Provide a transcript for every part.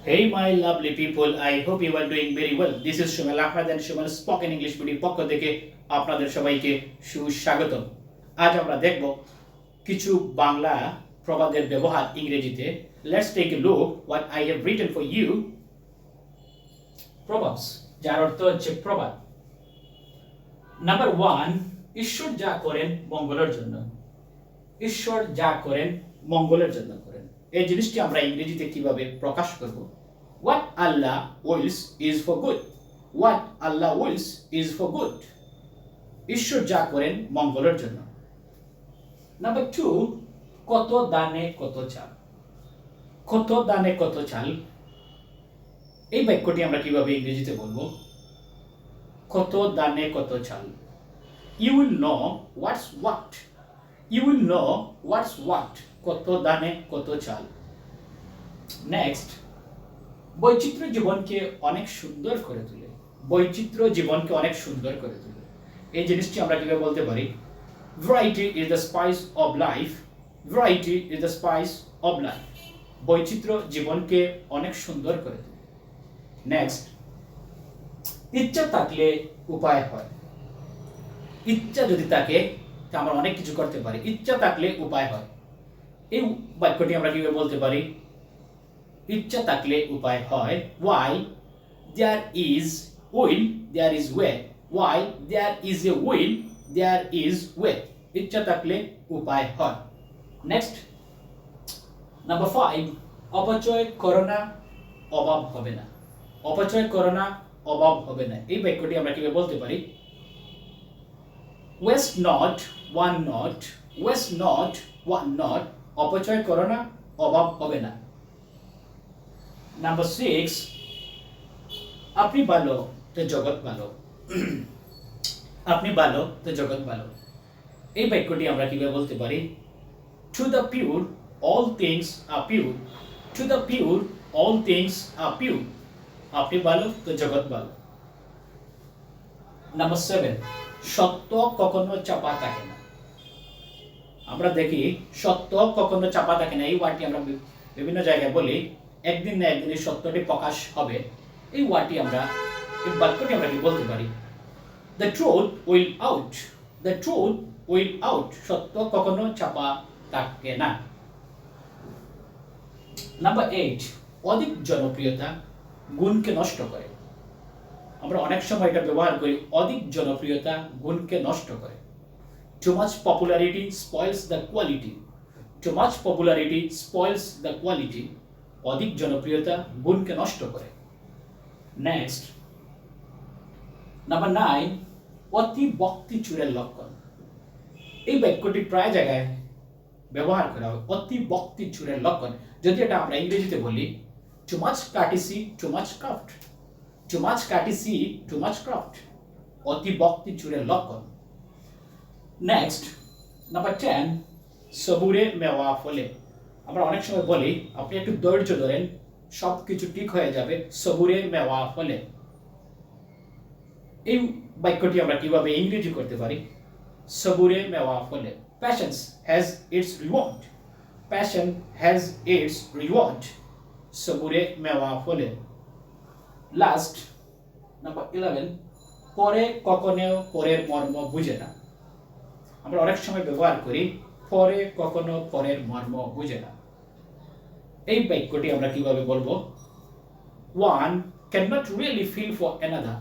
Hey my lovely people, I hope you are doing very well. This is Sumel and Sumel Spoken English BD পক্ষ থেকে আপনাদের সবাইকে সুস্বাগতম। আজ আমরা দেখব কিছু বাংলা প্রবাদের ব্যবহার ইংরেজিতে। Let's take a look what I have written for you. Proverbs, যার অর্থ হচ্ছে প্রবাদ। নাম্বার 1, ঈশ্বর যা করেন মঙ্গলের জন্য। ঈশ্বর যা করেন মঙ্গলের জন্য করেন। এই জিনিসটি আমরা ইংরেজিতে কিভাবে প্রকাশ করব? What Allah wills is for good. What Allah wills is for good. ঈশ্বর যা করেন মঙ্গলের জন্য। নাম্বার 2, কত দানে কত চাল। কত দানে কত চাল, এই বাক্যটি আমরা কিভাবে ইংরেজিতে বলবো? কত দানে কত চাল। You will know what's what. You will know what's what. কত দানে কত চাল। নেক্সট, বৈচিত্র্য জীবনকে অনেক সুন্দর করে তোলে। বৈচিত্র্য জীবনকে অনেক সুন্দর করে তোলে। এই জিনিসটি আমরা কিভাবে বলতে পারি? Variety is the spice of life. Variety is the spice of life. বৈচিত্র্য জীবনকে অনেক সুন্দর করে তোলে। নেক্সট, ইচ্ছা থাকলে উপায় হয়। ইচ্ছা যদি থাকে তা আমরা অনেক কিছু করতে পারি। ইচ্ছা থাকলে উপায় হয়। এই বাক্যটি আমরা কিভাবে বলতে পারি? ইচ্ছা থাকলে উপায় হয়। Why there is will, there is way. Why there is a will, there is way. ইচ্ছা থাকলে উপায় হয়। নেক্সট, নাম্বার 5, অপচয় করো না, অভাব হবে না। অপচয় করো না, অভাব হবে না। এই বাক্যটি আমরা কিভাবে বলতে পারি? Waste not, one not. Waste not, one not. অপচয় করো না, অভাব হবে না। নাম্বার 6, আপনি ভালো তো জগৎ ভালো। আপনি ভালো তো জগৎ ভালো। এই বাক্যটি আমরা কিভাবে বলতে পারি? To the pure, all things are pure. To the pure, all things are pure. আপনি ভালো তো জগৎ ভালো। নাম্বার 7, সত্য কখনো চাপা থাকে না। আমরা দেখি সত্য কখনো চাপা থাকে না। এই ওয়ার্ডটি আমরা বিভিন্ন জায়গায় বলি। একদিন না একদিন এই সত্যটি প্রকাশ হবে। এই ওয়ার্ডটি আমরা, এই বাক্যটি আমরা কি বলতে পারি? The truth will out. The truth will out. সত্য কখনো চাপা থাকে না। নাম্বার 8, অধিক জনপ্রিয়তা গুণকে নষ্ট করে। আমরা অনেক সময় এটা ব্যবহার করি। অধিক জনপ্রিয়তা গুণকে নষ্ট করে। Too much popularity spoils the quality. Too much popularity spoils the quality. অধিক জনপ্রিয়তা গুণকে নষ্ট করে। নেক্সট, নাম্বার 9, অতি ভক্তি চুরের লক্ষণ। এই বাক্যটি প্রায় জায়গায় ব্যবহার করা হয়। অতি ভক্তি চুরের লক্ষণ। যদি এটা আমরা ইংরেজিতে বলি, too much courtesy, too much craft. Too much courtesy, too much craft. অতি ভক্তি চুরের লক্ষণ। নেক্সট, নাম্বার 10, সবুরে মেওয়া ফলে। আমরা অনেক সময় বলি আপনি একটু ধৈর্য ধরেন, সব কিছু ঠিক হয়ে যাবে। সবুরে মেওয়া ফলে। এই বাক্যটি আমরা কিভাবে ইংরেজি করতে পারি? সবুরে মেওয়া ফলে। Patience has its reward. Passion has its reward. সবুরে মেওয়া ফলে। লাস্ট, নাম্বার 11, পরে কখনো পরের মর্ম বুঝে না। আমরা অনেক সময় ব্যবহার করি পরে কখনো পরের মর্ম বুঝে না। এই বাক্যটি আমরা কিভাবে বলবো? One cannot really feel for another.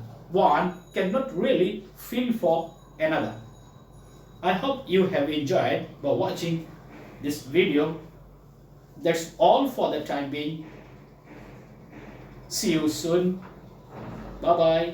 One cannot really feel for another. I hope you have enjoyed by watching this video. That's all for the time being. See you soon. Bye bye.